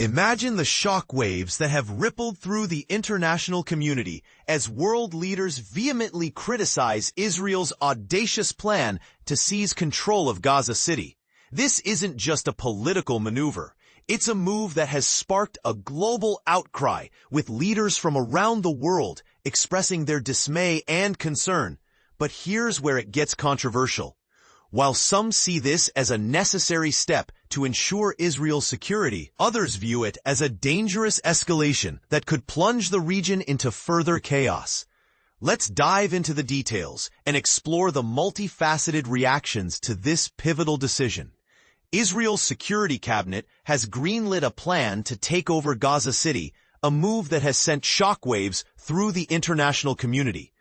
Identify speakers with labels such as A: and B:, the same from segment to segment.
A: Imagine the shock waves that have rippled through the international community as world leaders vehemently criticize Israel's audacious plan to seize control of Gaza City. This isn't just a political maneuver. It's a move that has sparked a global outcry, with leaders from around the world expressing their dismay and concern. But here's where it gets controversial. While some see this as a necessary step to ensure Israel's security, others view it as a dangerous escalation that could plunge the region into further chaos. Let's dive into the details and explore the multifaceted reactions to this pivotal decision. Israel's security cabinet has greenlit a plan to take over Gaza City, a move that has sent shockwaves through the international community.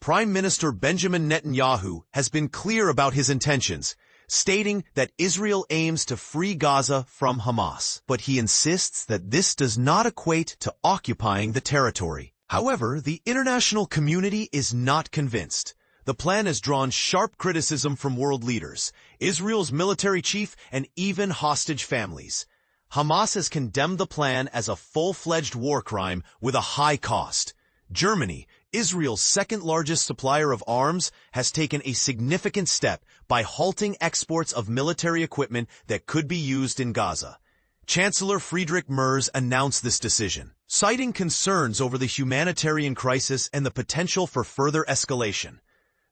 A: Prime Minister Benjamin Netanyahu has been clear about his intentions, stating that Israel aims to free Gaza from Hamas, but he insists that this does not equate to occupying the territory. However, the international community is not convinced. The plan has drawn sharp criticism from world leaders, Israel's military chief, and even hostage families. Hamas has condemned the plan as a full-fledged war crime with a high cost. Germany, Israel's second-largest supplier of arms, has taken a significant step by halting exports of military equipment that could be used in Gaza. Chancellor Friedrich Merz announced this decision, citing concerns over the humanitarian crisis and the potential for further escalation.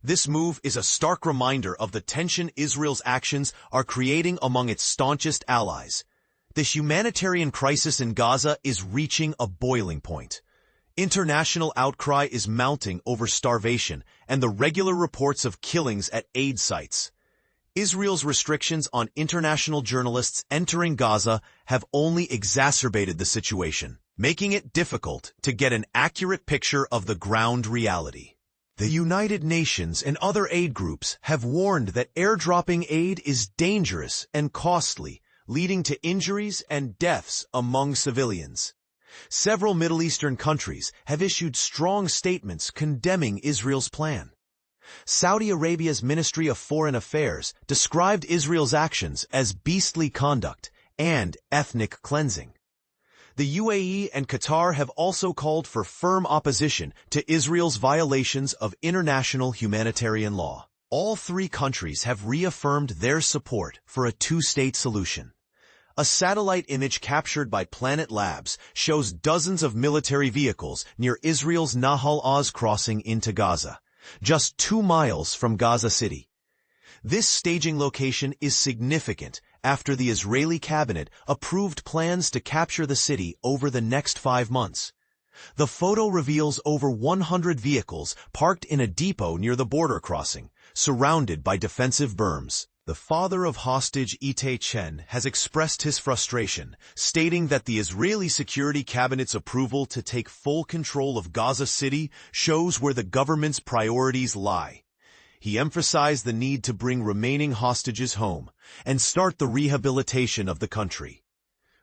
A: This move is a stark reminder of the tension Israel's actions are creating among its staunchest allies. The humanitarian crisis in Gaza is reaching a boiling point. International outcry is mounting over starvation and the regular reports of killings at aid sites. Israel's restrictions on international journalists entering Gaza have only exacerbated the situation, making it difficult to get an accurate picture of the ground reality. The United Nations and other aid groups have warned that airdropping aid is dangerous and costly, leading to injuries and deaths among civilians. Several Middle Eastern countries have issued strong statements condemning Israel's plan. Saudi Arabia's Ministry of Foreign Affairs described Israel's actions as beastly conduct and ethnic cleansing. The UAE and Qatar have also called for firm opposition to Israel's violations of international humanitarian law. All three countries have reaffirmed their support for a two-state solution. A satellite image captured by Planet Labs shows dozens of military vehicles near Israel's Nahal Oz crossing into Gaza, just 2 miles from Gaza City. This staging location is significant after the Israeli cabinet approved plans to capture the city over the next 5 months. The photo reveals over 100 vehicles parked in a depot near the border crossing, surrounded by defensive berms. The father of hostage Itay Chen has expressed his frustration, stating that the Israeli security cabinet's approval to take full control of Gaza City shows where the government's priorities lie. He emphasized the need to bring remaining hostages home and start the rehabilitation of the country.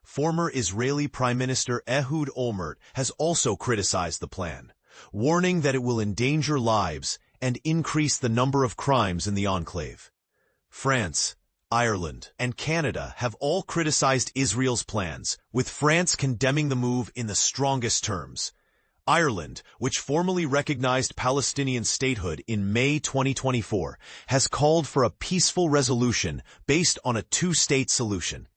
A: Former Israeli Prime Minister Ehud Olmert has also criticized the plan, warning that it will endanger lives and increase the number of crimes in the enclave. France, Ireland, and Canada have all criticized Israel's plans, with France condemning the move in the strongest terms. Ireland, which formally recognized Palestinian statehood in May 2024, has called for a peaceful resolution based on a two-state solution.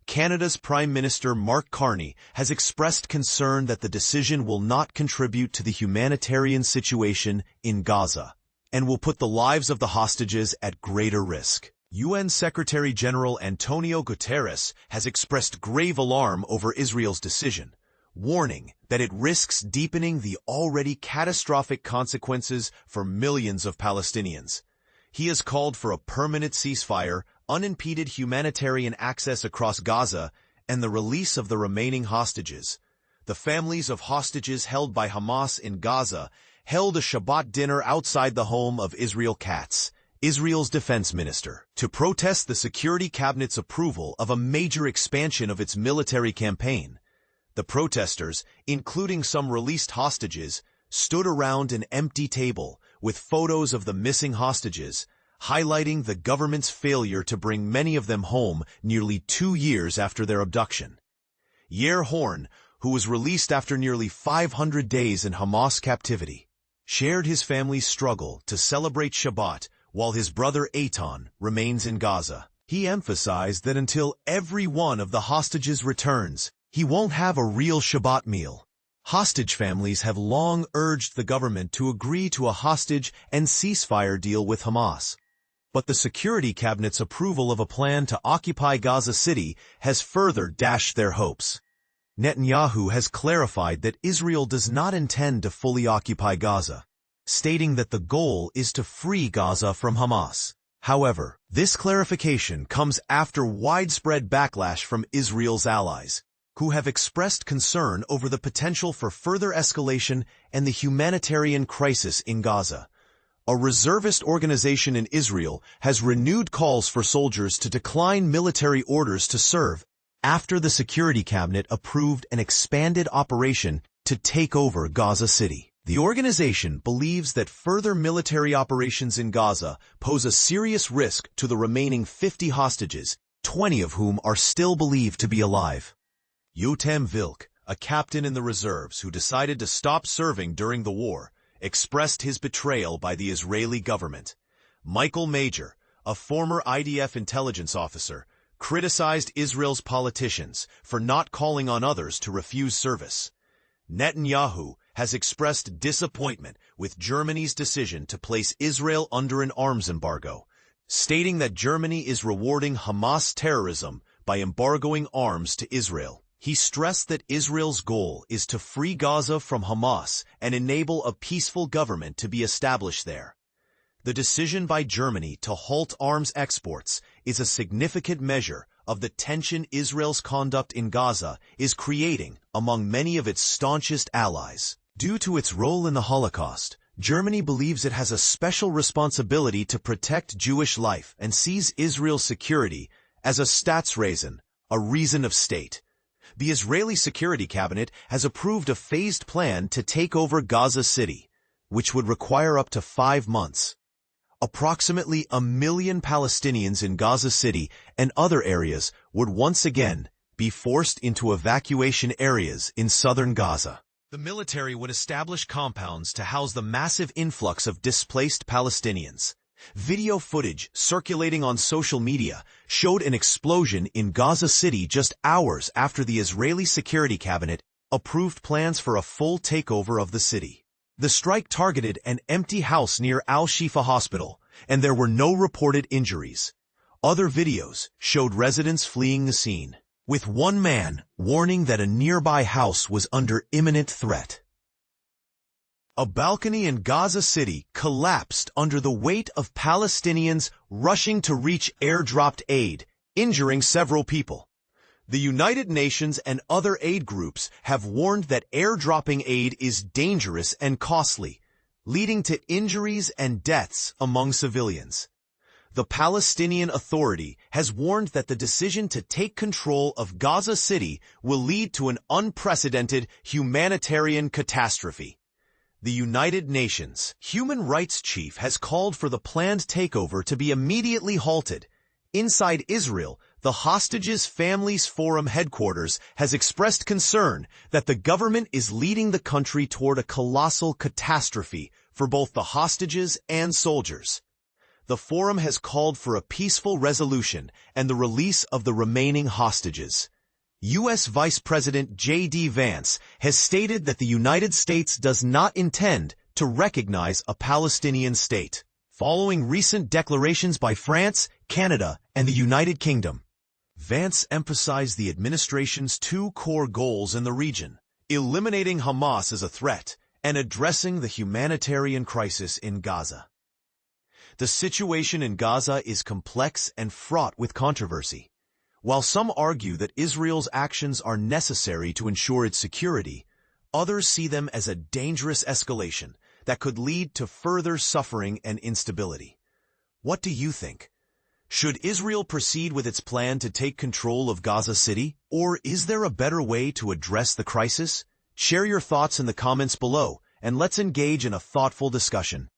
A: Canada's Prime Minister Mark Carney has expressed concern that the decision will not contribute to the humanitarian situation in Gaza and will put the lives of the hostages at greater risk. UN Secretary-General Antonio Guterres has expressed grave alarm over Israel's decision, warning that it risks deepening the already catastrophic consequences for millions of Palestinians. He has called for a permanent ceasefire, unimpeded humanitarian access across Gaza, and the release of the remaining hostages. The families of hostages held by Hamas in Gaza held a Shabbat dinner outside the home of Israel Katz, Israel's defense minister, to protest the Security Cabinet's approval of a major expansion of its military campaign. The protesters, including some released hostages, stood around an empty table with photos of the missing hostages, highlighting the government's failure to bring many of them home nearly 2 years after their abduction. Yair Horn, who was released after nearly 500 days in Hamas captivity, shared his family's struggle to celebrate Shabbat while his brother Eitan remains in Gaza. He emphasized that until every one of the hostages returns, he won't have a real Shabbat meal. Hostage families have long urged the government to agree to a hostage and ceasefire deal with Hamas. But the Security Cabinet's approval of a plan to occupy Gaza City has further dashed their hopes. Netanyahu has clarified that Israel does not intend to fully occupy Gaza, stating that the goal is to free Gaza from Hamas. However, this clarification comes after widespread backlash from Israel's allies, who have expressed concern over the potential for further escalation and the humanitarian crisis in Gaza. A reservist organization in Israel has renewed calls for soldiers to decline military orders to serve after the Security Cabinet approved an expanded operation to take over Gaza City. The organization believes that further military operations in Gaza pose a serious risk to the remaining 50 hostages, 20 of whom are still believed to be alive. Yotam Vilk, a captain in the reserves who decided to stop serving during the war, expressed his betrayal by the Israeli government. Michael Major, a former IDF intelligence officer, criticized Israel's politicians for not calling on others to refuse service. Netanyahu has expressed disappointment with Germany's decision to place Israel under an arms embargo, stating that Germany is rewarding Hamas terrorism by embargoing arms to Israel. He stressed that Israel's goal is to free Gaza from Hamas and enable a peaceful government to be established there. The decision by Germany to halt arms exports is a significant measure of the tension Israel's conduct in Gaza is creating among many of its staunchest allies. Due to its role in the Holocaust, Germany believes it has a special responsibility to protect Jewish life and sees Israel's security as a Staatsräson, a reason of state. The Israeli Security Cabinet has approved a phased plan to take over Gaza City, which would require up to 5 months. Approximately 1 million Palestinians in Gaza City and other areas would once again be forced into evacuation areas in southern Gaza. The military would establish compounds to house the massive influx of displaced Palestinians. Video footage circulating on social media showed an explosion in Gaza City just hours after the Israeli Security Cabinet approved plans for a full takeover of the city. The strike targeted an empty house near Al-Shifa Hospital, and there were no reported injuries. Other videos showed residents fleeing the scene, with one man warning that a nearby house was under imminent threat. A balcony in Gaza City collapsed under the weight of Palestinians rushing to reach airdropped aid, injuring several people. The United Nations and other aid groups have warned that airdropping aid is dangerous and costly, leading to injuries and deaths among civilians. The Palestinian Authority has warned that the decision to take control of Gaza City will lead to an unprecedented humanitarian catastrophe. The United Nations Human Rights Chief has called for the planned takeover to be immediately halted. Inside Israel, the Hostages Families Forum headquarters has expressed concern that the government is leading the country toward a colossal catastrophe for both the hostages and soldiers. The forum has called for a peaceful resolution and the release of the remaining hostages. U.S. Vice President J.D. Vance has stated that the United States does not intend to recognize a Palestinian state, following recent declarations by France, Canada, and the United Kingdom. Vance emphasized the administration's 2 core goals in the region: eliminating Hamas as a threat and addressing the humanitarian crisis in Gaza. The situation in Gaza is complex and fraught with controversy. While some argue that Israel's actions are necessary to ensure its security, others see them as a dangerous escalation that could lead to further suffering and instability. What do you think? Should Israel proceed with its plan to take control of Gaza City, or is there a better way to address the crisis? Share your thoughts in the comments below, and let's engage in a thoughtful discussion.